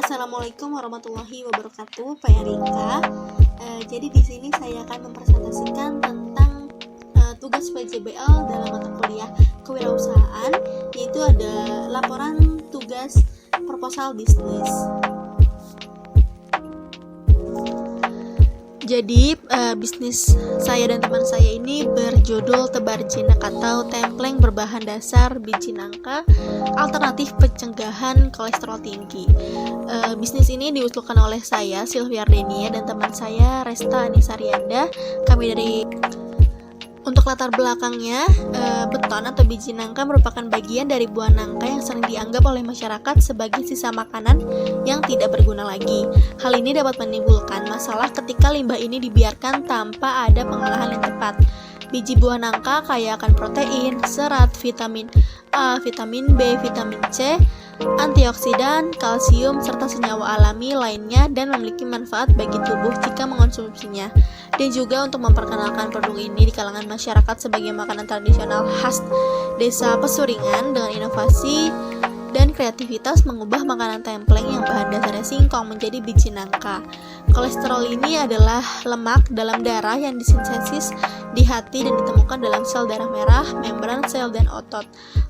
Assalamualaikum warahmatullahi wabarakatuh, Pak Erika. Jadi di sini saya akan mempresentasikan tentang tugas PJBL dalam mata kuliah kewirausahaan, yaitu ada laporan tugas proposal bisnis. Jadi bisnis saya dan teman saya ini berjudul tebar jinak atau templeng berbahan dasar biji nangka alternatif pencegahan kolesterol tinggi. Bisnis ini diusulkan oleh saya Sylvia Ardenia dan teman saya Resta Anisarianda. Kami dari Untuk latar belakangnya, beton atau biji nangka merupakan bagian dari buah nangka yang sering dianggap oleh masyarakat sebagai sisa makanan yang tidak berguna lagi. Hal ini dapat menimbulkan masalah ketika limbah ini dibiarkan tanpa ada pengolahan yang tepat. Biji buah nangka kaya akan protein, serat, vitamin A, vitamin B, vitamin C, antioksidan, kalsium, serta senyawa alami lainnya dan memiliki manfaat bagi tubuh jika mengonsumsinya. Dan juga untuk memperkenalkan produk ini di kalangan masyarakat sebagai makanan tradisional khas desa Pesuringan dengan inovasi dan kreativitas mengubah makanan templeng yang bahan dasarnya singkong menjadi biji nangka. Kolesterol ini adalah lemak dalam darah yang disintesis di hati dan ditemukan dalam sel darah merah, membran sel, dan otot.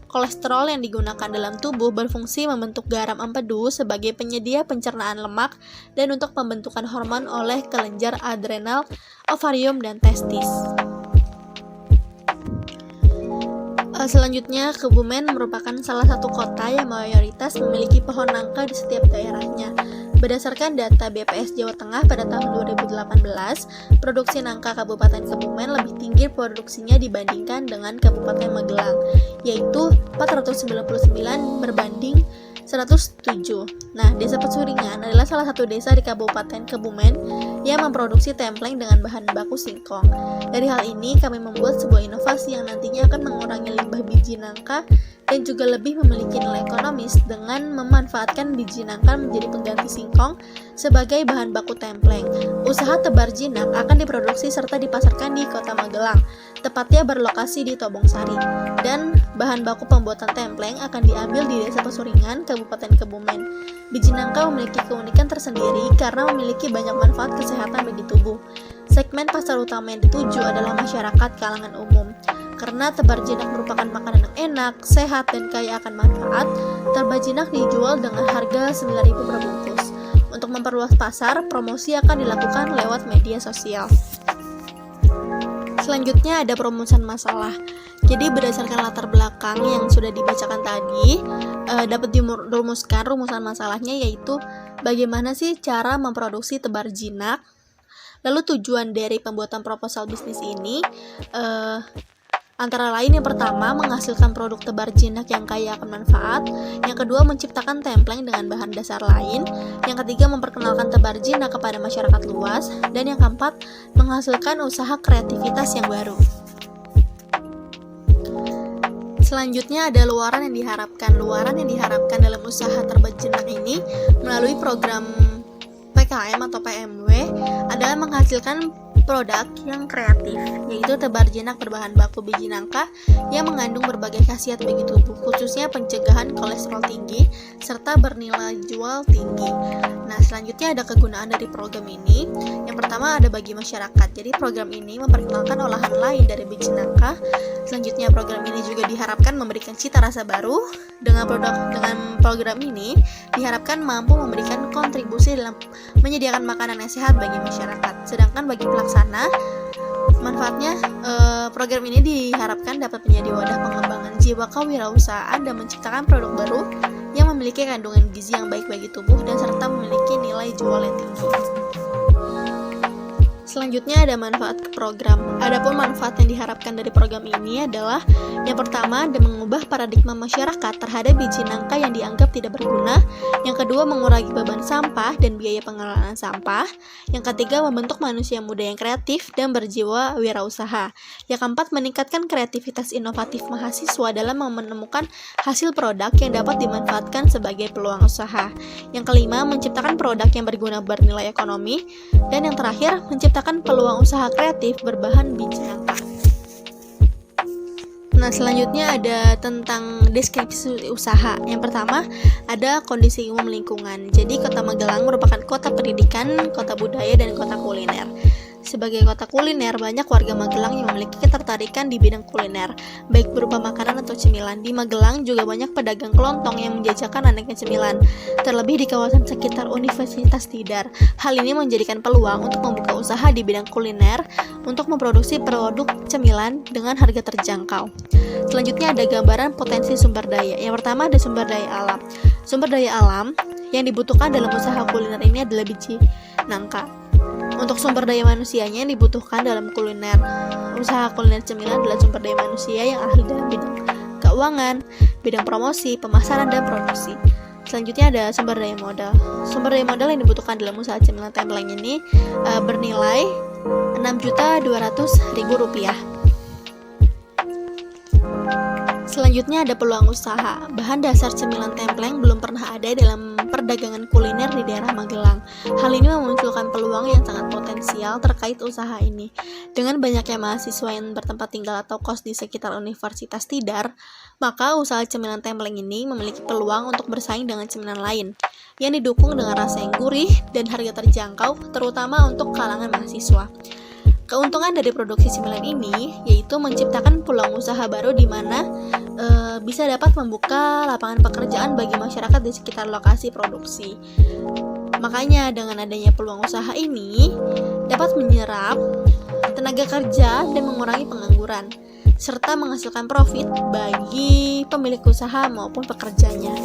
Kolesterol yang digunakan dalam tubuh berfungsi membentuk garam empedu sebagai penyedia pencernaan lemak dan untuk pembentukan hormon oleh kelenjar adrenal, ovarium, dan testis. Selanjutnya, Kebumen merupakan salah satu kota yang mayoritas memiliki pohon nangka di setiap daerahnya. Berdasarkan data BPS Jawa Tengah pada tahun 2018, produksi nangka Kabupaten Kebumen lebih tinggi produksinya dibandingkan dengan Kabupaten Magelang, yaitu 499 berbanding 107. Nah, Desa Pesuringan adalah salah satu desa di Kabupaten Kebumen yang memproduksi templeng dengan bahan baku singkong. Dari hal ini, kami membuat sebuah inovasi yang nantinya akan mengurangi limbah biji nangka dan juga lebih memiliki nilai ekonomis dengan memanfaatkan biji nangka menjadi pengganti singkong sebagai bahan baku templeng. Usaha tebar jinak akan diproduksi serta dipasarkan di Kota Magelang, tepatnya berlokasi di Tobongsari. Dan bahan baku pembuatan templeng akan diambil di Desa Pesuringan, Kabupaten Kebumen. Biji nangka memiliki keunikan tersendiri karena memiliki banyak manfaat kesehatan bagi tubuh. Segmen pasar utama yang dituju adalah masyarakat kalangan umum. Karena tebar jinak merupakan makanan yang enak, sehat, dan kaya akan manfaat, tebar jinak dijual dengan harga 9.000 per bungkus. Untuk memperluas pasar, promosi akan dilakukan lewat media sosial. Selanjutnya ada perumusan masalah. Jadi berdasarkan latar belakang yang sudah dibacakan tadi, dapat dirumuskan rumusan masalahnya, yaitu bagaimana sih cara memproduksi tebar jinak. Lalu tujuan dari pembuatan proposal bisnis ini antara lain yang pertama menghasilkan produk tebar jinak yang kaya akan manfaat, yang kedua menciptakan templeng dengan bahan dasar lain, yang ketiga memperkenalkan tebar jinak kepada masyarakat luas, dan yang keempat menghasilkan usaha kreativitas yang baru. Selanjutnya ada luaran yang diharapkan. Luaran yang diharapkan dalam usaha tebar jinak ini melalui program PKM atau PMW adalah menghasilkan produk yang kreatif, yaitu tebar jinak berbahan baku biji nangka yang mengandung berbagai khasiat bagi tubuh, khususnya pencegahan kolesterol tinggi serta bernilai jual tinggi. Nah, selanjutnya ada kegunaan dari program ini. Yang pertama ada bagi masyarakat. Jadi program ini memperkenalkan olahan lain dari biji nangka. Selanjutnya program ini juga diharapkan memberikan cita rasa baru. Dengan program ini diharapkan mampu memberikan kontribusi dalam menyediakan makanan yang sehat bagi masyarakat. Sedangkan bagi pelaksana, manfaatnya program ini diharapkan dapat menjadi wadah pengembangan jiwa kewirausahaan dan menciptakan produk baru yang memiliki kandungan gizi yang baik bagi tubuh dan serta memiliki nilai jual yang tinggi. Selanjutnya ada manfaat program. Adapun manfaat yang diharapkan dari program ini adalah yang pertama, ada mengubah paradigma masyarakat terhadap biji nangka yang dianggap tidak berguna. Yang kedua, mengurangi beban sampah dan biaya pengelolaan sampah. Yang ketiga, membentuk manusia muda yang kreatif dan berjiwa wirausaha. Yang keempat, meningkatkan kreativitas inovatif mahasiswa dalam menemukan hasil produk yang dapat dimanfaatkan sebagai peluang usaha. Yang kelima, menciptakan produk yang berguna bernilai ekonomi. Dan yang terakhir, menciptakan peluang usaha kreatif berbahan biji nangka. Nah, selanjutnya ada tentang deskripsi usaha. Yang pertama, ada kondisi umum lingkungan. Jadi, Kota Magelang merupakan kota pendidikan, kota budaya, dan kota kuliner. Sebagai kota kuliner, banyak warga Magelang yang memiliki ketertarikan di bidang kuliner, baik berupa makanan atau cemilan. Di Magelang juga banyak pedagang kelontong yang menjajakan aneka cemilan, terlebih di kawasan sekitar Universitas Tidar. Hal ini menjadikan peluang untuk membuka usaha di bidang kuliner untuk memproduksi produk cemilan dengan harga terjangkau. Selanjutnya ada gambaran potensi sumber daya. Yang pertama ada sumber daya alam. Sumber daya alam yang dibutuhkan dalam usaha kuliner ini adalah biji nangka. Untuk sumber daya manusianya yang dibutuhkan dalam usaha kuliner cemilan adalah sumber daya manusia yang ahli dalam bidang keuangan, bidang promosi, pemasaran, dan produksi. Selanjutnya ada sumber daya modal. Sumber daya modal yang dibutuhkan dalam usaha cemilan templeng ini bernilai Rp6.200.000. Selanjutnya ada peluang usaha. Bahan dasar cemilan templeng belum pernah ada dalam perdagangan kuliner di daerah Magelang. Hal ini memunculkan peluang yang sangat potensial terkait usaha ini. Dengan banyaknya mahasiswa yang bertempat tinggal atau kos di sekitar Universitas Tidar, maka usaha cemilan templeng ini memiliki peluang untuk bersaing dengan cemilan lain yang didukung dengan rasa yang gurih dan harga terjangkau, terutama untuk kalangan mahasiswa. Keuntungan dari produksi cemilan ini yaitu menciptakan peluang usaha baru di mana bisa dapat membuka lapangan pekerjaan bagi masyarakat di sekitar lokasi produksi. Makanya dengan adanya peluang usaha ini dapat menyerap tenaga kerja dan mengurangi pengangguran serta menghasilkan profit bagi pemilik usaha maupun pekerjanya.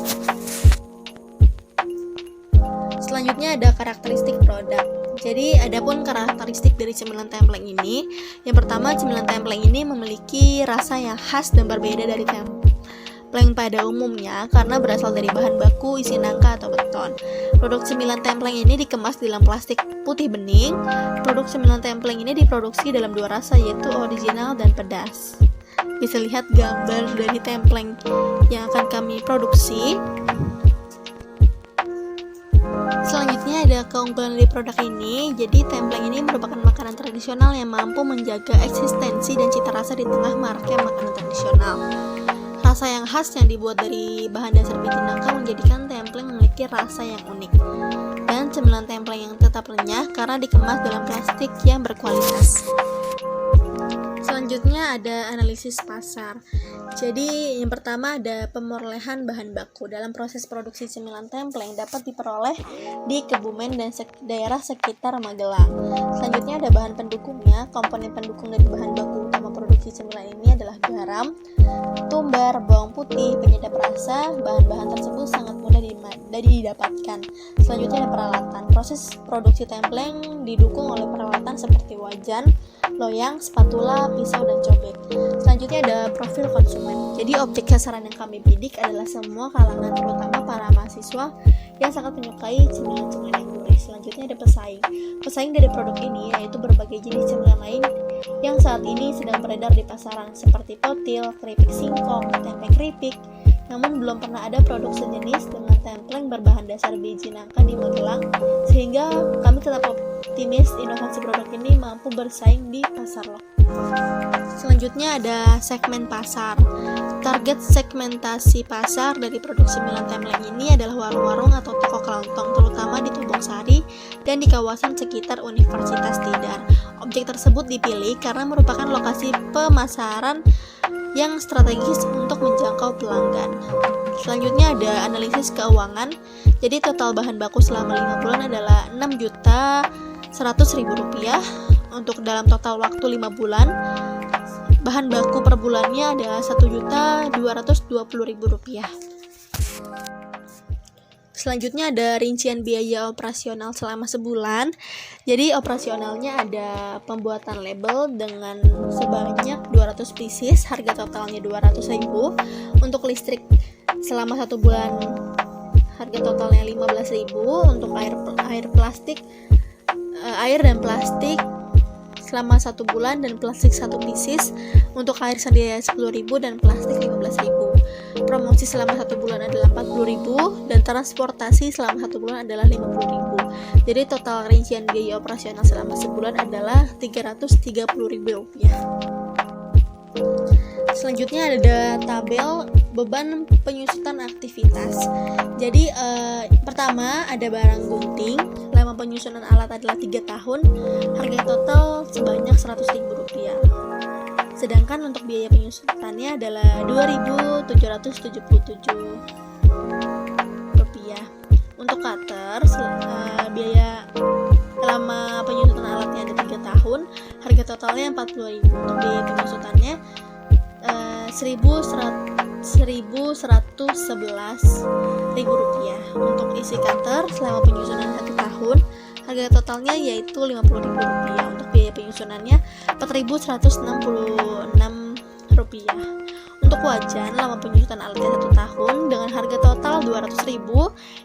Selanjutnya ada karakteristik produk. Jadi, adapun karakteristik dari cemilan templeng ini, yang pertama, cemilan templeng ini memiliki rasa yang khas dan berbeda dari templeng pada umumnya karena berasal dari bahan baku isi nangka atau beton. Produk cemilan templeng ini dikemas dalam plastik putih bening. Produk cemilan templeng ini diproduksi dalam dua rasa, yaitu original dan pedas. Bisa lihat gambar dari templeng yang akan kami produksi. Selanjutnya ada keunggulan dari produk ini. Jadi templeng ini merupakan makanan tradisional yang mampu menjaga eksistensi dan cita rasa di tengah maraknya makanan tradisional. Rasa yang khas yang dibuat dari bahan dasar biji nangka menjadikan templeng memiliki rasa yang unik. Dan cemilan templeng yang tetap renyah karena dikemas dalam plastik yang berkualitas. Selanjutnya ada analisis pasar. Jadi yang pertama ada pemerolehan bahan baku. Dalam proses produksi cemilan templeng dapat diperoleh di Kebumen dan daerah sekitar Magelang. Selanjutnya ada bahan pendukungnya. Komponen pendukung dari bahan baku utama produksi cemilan ini adalah garam, tumbar, bawang putih, penyedap rasa. Bahan-bahan tersebut sangat mudah didapatkan. Selanjutnya ada peralatan. Proses produksi templeng didukung oleh peralatan seperti wajan, loyang, spatula, pisau, dan cobek. Selanjutnya ada profil konsumen. Jadi objek sasaran yang kami bidik adalah semua kalangan, terutama para mahasiswa yang sangat menyukai cemilan-cemilan yang gurih. Selanjutnya ada pesaing. Pesaing dari produk ini yaitu berbagai jenis cemilan lain yang saat ini sedang beredar di pasaran seperti potil, keripik singkong, tempe keripik. Namun belum pernah ada produk sejenis dengan templeng berbahan dasar biji nangka di Magelang, sehingga kami tetap optimis inovasi produk ini mampu bersaing di pasar lokal. Selanjutnya ada segmen pasar. Target segmentasi pasar dari produk cemilan templeng ini adalah warung-warung atau toko kelontong, terutama di Tumbuk Sari dan di kawasan sekitar Universitas Tidar. Objek tersebut dipilih karena merupakan lokasi pemasaran yang strategis untuk menjangkau pelanggan. Selanjutnya ada analisis keuangan. Jadi total bahan baku selama 5 bulan adalah Rp6.100.000. Untuk dalam total waktu 5 bulan, bahan baku per bulannya adalah Rp1.220.000. Selanjutnya ada rincian biaya operasional selama sebulan. Jadi operasionalnya ada pembuatan label dengan sebanyak 200 pieces, harga totalnya Rp200.000. Untuk listrik selama 1 bulan harga totalnya Rp15.000. Untuk air dan plastik selama 1 bulan dan plastik 1 pieces. Untuk air sendiri Rp10.000 dan plastik Rp15.000. Promosi selama 1 bulan adalah Rp40.000 dan transportasi selama 1 bulan adalah Rp50.000. Jadi total rincian biaya operasional selama sebulan adalah Rp330.000. Selanjutnya ada tabel beban penyusutan aktivitas. Jadi pertama ada barang gunting, lama penyusunan alat adalah 3 tahun, harga total sebanyak Rp100.000. Sedangkan untuk biaya penyusutannya adalah Rp2.777. Untuk cutter, biaya lama penyusutan alatnya ada 3 tahun, harga totalnya Rp40.000. Untuk biaya penyusutannya Rp1.111.000. Untuk isi cutter selama penyusunan 1 tahun, harga totalnya yaitu Rp50.000. Untuk biaya penyusunannya Rp4.166. Untuk wajan lama penyusutan alatnya 1 tahun dengan harga total Rp200.000,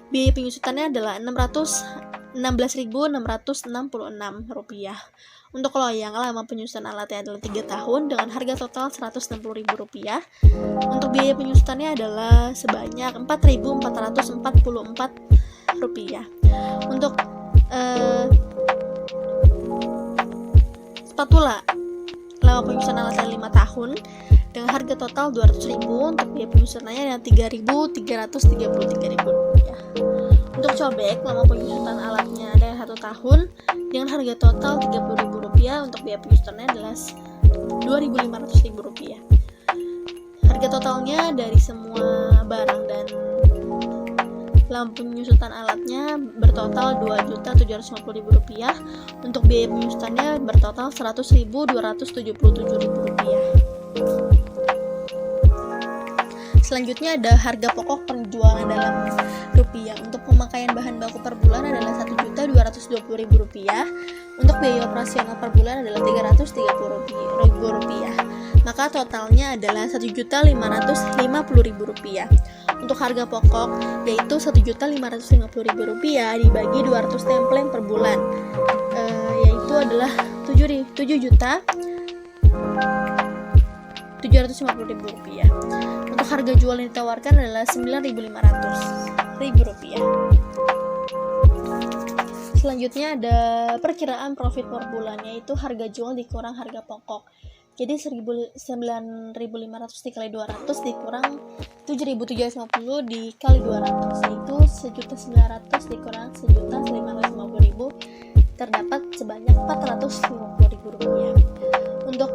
biaya penyusutannya adalah Rp16.666. Untuk loyang lama penyusutan alatnya adalah 3 tahun dengan harga total Rp160.000. Untuk biaya penyusutannya adalah sebanyak Rp4.444. Untuk spatula lama penyusutan alatnya 5 tahun dengan harga total Rp200.000. Untuk biaya penyusunannya adalah Rp3.333. Untuk cobek lama penyusutan alatnya adalah 1 tahun dengan harga total Rp30.000. Untuk biaya penyusunannya adalah Rp2.500.000. Harga totalnya dari semua barang dan lampu penyusutan alatnya bertotal Rp2.750.000. Untuk biaya penyusutannya bertotal Rp100.277.000. Selanjutnya ada harga pokok penjualan dalam rupiah. Untuk pemakaian bahan baku per bulan adalah Rp1.220.000. Untuk biaya operasional per bulan adalah Rp330.000. Maka totalnya adalah Rp1.550.000. Untuk harga pokok yaitu Rp1.550.000 dibagi 200 templeng per bulan, yaitu adalah Rp7.750.000. Untuk harga jual yang ditawarkan adalah Rp9.500.000. Selanjutnya ada perkiraan profit per bulan, yaitu harga jual dikurang harga pokok. Jadi 9.500 dikali 200 dikurang 7.750 dikali 200, yaitu 1.900.000 dikurang 1.550.000, terdapat sebanyak Rp450.000. Untuk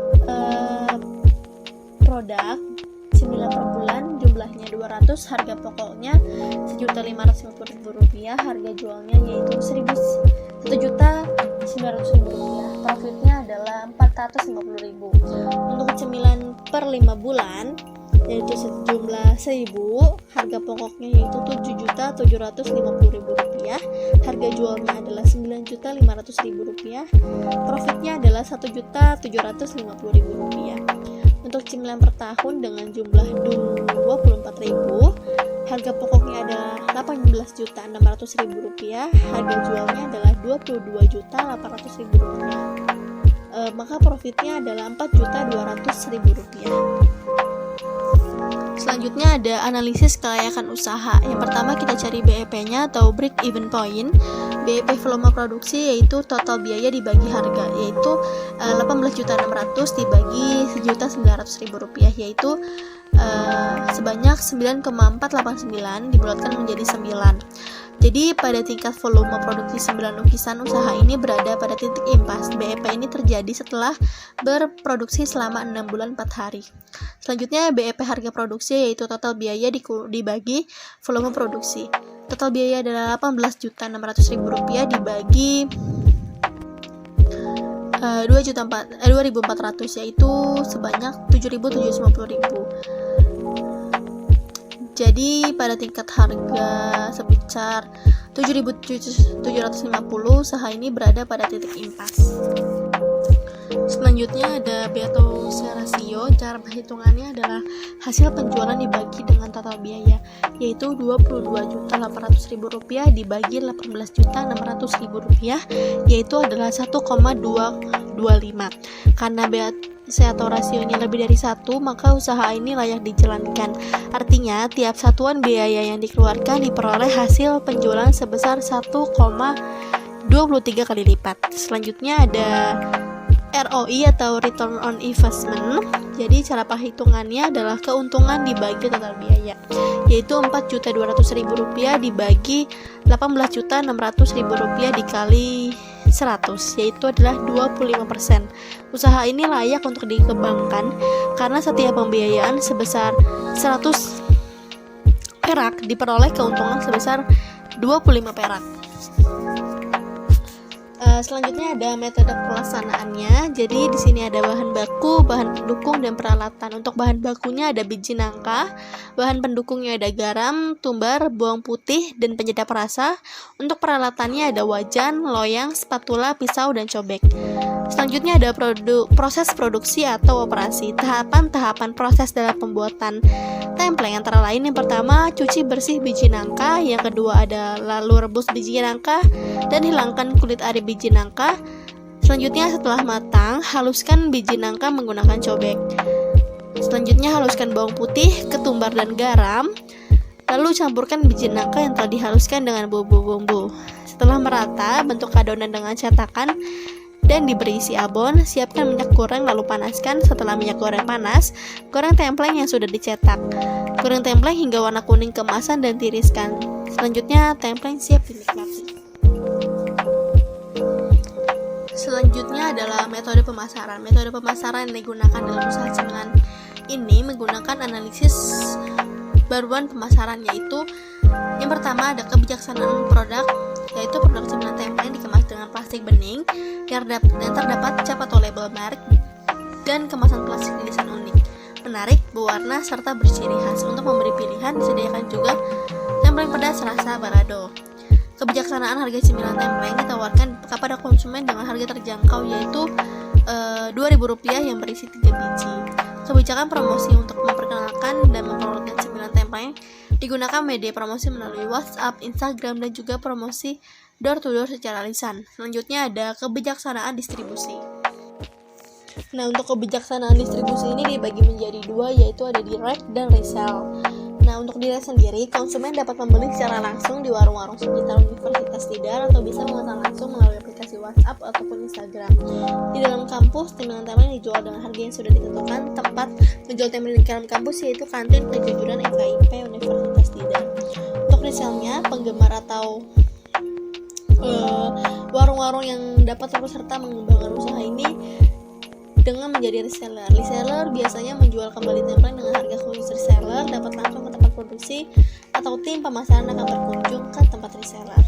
produk cemilan per bulan jumlahnya 200, harga pokoknya Rp1.550.000, harga jualnya yaitu Rp1.900.000, profitnya adalah Rp450.000. Untuk cemilan per 5 bulan yaitu sejumlah 1.000, harga pokoknya yaitu Rp7.750.000, harga jualnya adalah Rp9.500.000, profitnya adalah Rp1.750.000. Untuk cemilan per tahun dengan jumlah 24.000, harga pokoknya adalah Rp18.600.000, harga jualnya adalah Rp22.800.000, maka profitnya adalah Rp4.200.000. Selanjutnya ada analisis kelayakan usaha. Yang pertama kita cari BEP-nya atau break even point. BEP volume produksi yaitu total biaya dibagi harga, yaitu 18.600.000 dibagi Rp1.900.000, yaitu sebanyak 9,489 dibulatkan menjadi 9. Jadi pada tingkat volume produksi 9 lukisan, usaha ini berada pada titik impas. BEP ini terjadi setelah berproduksi selama 6 bulan 4 hari. Selanjutnya BEP harga produksi yaitu total biaya dibagi volume produksi. Total biaya adalah Rp18.600.000 dibagi 2.400.000, yaitu sebanyak Rp7.750.000. Jadi pada tingkat harga sebesar Rp7.750, usaha ini berada pada titik impas. Selanjutnya ada Beato rasio. Cara perhitungannya adalah hasil penjualan dibagi dengan total biaya, yaitu Rp22.800.000 dibagi Rp18.600.000, yaitu adalah 1,225. Karena Beato rasionya lebih dari 1, maka usaha ini layak dijalankan. Artinya tiap satuan biaya yang dikeluarkan diperoleh hasil penjualan sebesar 1,23 kali lipat. Selanjutnya ada ROI atau Return on Investment. Jadi cara perhitungannya adalah keuntungan dibagi total biaya, yaitu Rp4.200.000 dibagi Rp18.600.000 dikali 100, yaitu adalah 25%. Usaha ini layak untuk dikembangkan karena setiap pembiayaan sebesar 100 perak diperoleh keuntungan sebesar 25 perak. Selanjutnya ada metode pelaksanaannya. Jadi di sini ada bahan baku, bahan pendukung, dan peralatan. Untuk bahan bakunya ada biji nangka, bahan pendukungnya ada garam, tumbar, bawang putih, dan penyedap rasa. Untuk peralatannya ada wajan, loyang, spatula, pisau, dan cobek. Selanjutnya ada proses produksi atau operasi. Tahapan-tahapan proses dalam pembuatan templeng antara lain, yang pertama cuci bersih biji nangka, yang kedua ada lalu rebus biji nangka dan hilangkan kulit ari biji nangka. Selanjutnya setelah matang, haluskan biji nangka menggunakan cobek. Selanjutnya haluskan bawang putih, ketumbar, dan garam. Lalu campurkan biji nangka yang telah dihaluskan dengan bumbu-bumbu. Setelah merata, bentuk adonan dengan cetakan dan diberi isi abon. Siapkan minyak goreng lalu panaskan. Setelah minyak goreng panas, goreng templeng yang sudah dicetak. Goreng templeng hingga warna kuning keemasan dan tiriskan. Selanjutnya templeng siap dinikmati. Selanjutnya adalah metode pemasaran. Metode pemasaran yang digunakan dalam usaha cemilan ini menggunakan analisis baruan pemasaran, yaitu yang pertama ada kebijaksanaan produk, yaitu produk cemilan templeng dikemas dengan plastik bening yang terdapat cap atau label merek dan kemasan plastik desain unik, menarik, berwarna, serta berciri khas. Untuk memberi pilihan disediakan juga templeng pedas rasa balado. Kebijaksanaan harga cemilan templeng ditawarkan kepada konsumen dengan harga terjangkau, yaitu Rp2.000 yang berisi 3 biji. Kebijakan promosi untuk memperkenalkan dan mempromosikan cemilan templeng digunakan media promosi melalui WhatsApp, Instagram, dan juga promosi door to door secara lisan. Selanjutnya ada kebijaksanaan distribusi. Nah, untuk kebijaksanaan distribusi ini dibagi menjadi dua, yaitu ada direct dan resell. Nah, untuk direct sendiri, konsumen dapat membeli secara langsung di warung-warung sekitar Universitas Tidar atau bisa memesan langsung melalui aplikasi WhatsApp ataupun Instagram. Di dalam kampus, cemilan templeng dijual dengan harga yang sudah ditentukan. Tempat menjual templeng di dalam kampus yaitu kantin kejujuran FKIP Universitas Tidar. Untuk resellnya, penggemar atau warung-warung yang dapat turut serta mengembangkan usaha ini dengan menjadi reseller. Reseller biasanya menjual kembali templeng dengan harga khusus. Reseller dapat langsung ke tempat produksi atau tim pemasaran akan berkunjung ke tempat reseller.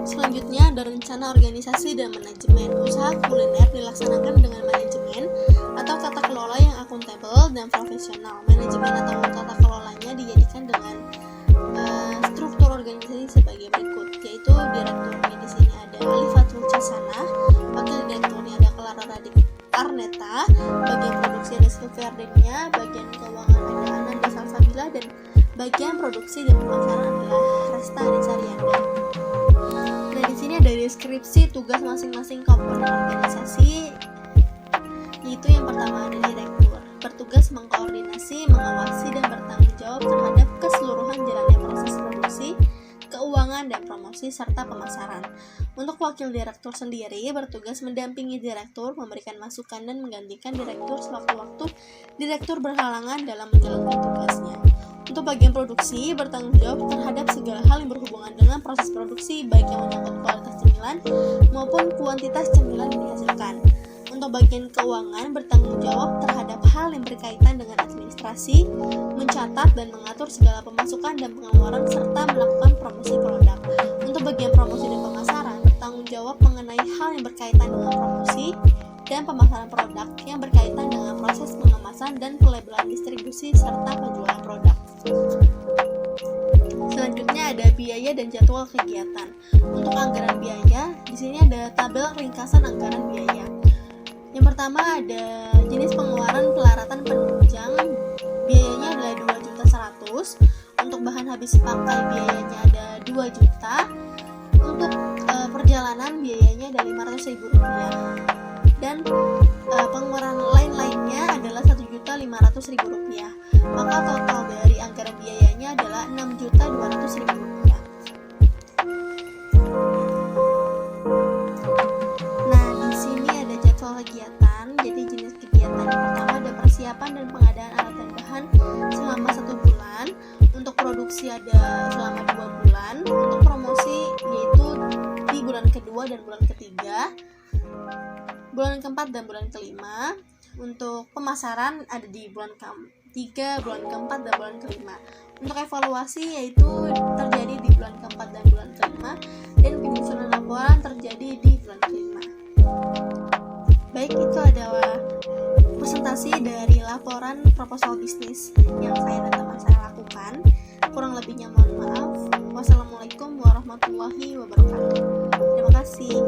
Selanjutnya ada rencana organisasi dan manajemen. Usaha kuliner dilaksanakan dengan manajemen atau tata kelola yang akuntabel dan profesional. Manajemen atau tata kelolanya dijadikan dengan struktur organisasi sebagai berikut, yaitu direkturnya di sini ada Alifatul Cisana, wakil direkturnya ada Clara Radik Arneta, bagian produksi ada Sylvia Ardenia, bagian keuangan ada Ananda Salsabila, dan bagian produksi dan pemasaran adalah Resta Desarianda. Dan di sini ada deskripsi tugas masing-masing komponen organisasi, yaitu yang pertama ada direktur, bertugas mengkoordinasi, mengawasi, dan bertanggung jawab terhadap keseluruhan jalannya proses produksi, keuangan, dan promosi, serta pemasaran. Untuk wakil direktur sendiri bertugas mendampingi direktur, memberikan masukan, dan menggantikan direktur sewaktu-waktu direktur berhalangan dalam menjalankan tugasnya. Untuk bagian produksi bertanggung jawab terhadap segala hal yang berhubungan dengan proses produksi, baik yang menyangkut kualitas cemilan maupun kuantitas cemilan yang dihasilkan. Untuk bagian keuangan bertanggung jawab terhadap hal yang berkaitan dengan administrasi, mencatat dan mengatur segala pemasukan dan pengeluaran, serta melakukan promosi produk. Untuk bagian promosi dan pemasaran bertanggung jawab mengenai hal yang berkaitan dengan promosi dan pemasaran produk yang berkaitan dengan proses pengemasan dan pelabelan distribusi serta penjualan produk. Selanjutnya ada biaya dan jadwal kegiatan. Untuk anggaran biaya, di sini ada tabel ringkasan anggaran biaya. Yang pertama ada jenis pengeluaran pelaratan penunjang, biayanya adalah 2.100.000. Untuk bahan habis pakai biayanya ada 2 juta. Untuk perjalanan biayanya ada Rp500.000. Dan pengeluaran lain-lainnya adalah Rp1.500.000. Maka total dari anggaran biayanya adalah Rp6.200.000. Nah, di sini ada ada selama 2 bulan. Untuk promosi yaitu di bulan kedua dan bulan ketiga, bulan keempat dan bulan kelima. Untuk pemasaran ada di bulan ke-3, bulan keempat dan bulan kelima. Untuk evaluasi yaitu terjadi di bulan keempat dan bulan kelima, dan penyusunan laporan terjadi di bulan kelima. Baik, itu adalah presentasi dari laporan proposal bisnis yang saya dan teman saya lakukan. Kurang lebihnya mohon maaf. Wassalamualaikum warahmatullahi wabarakatuh. Terima kasih.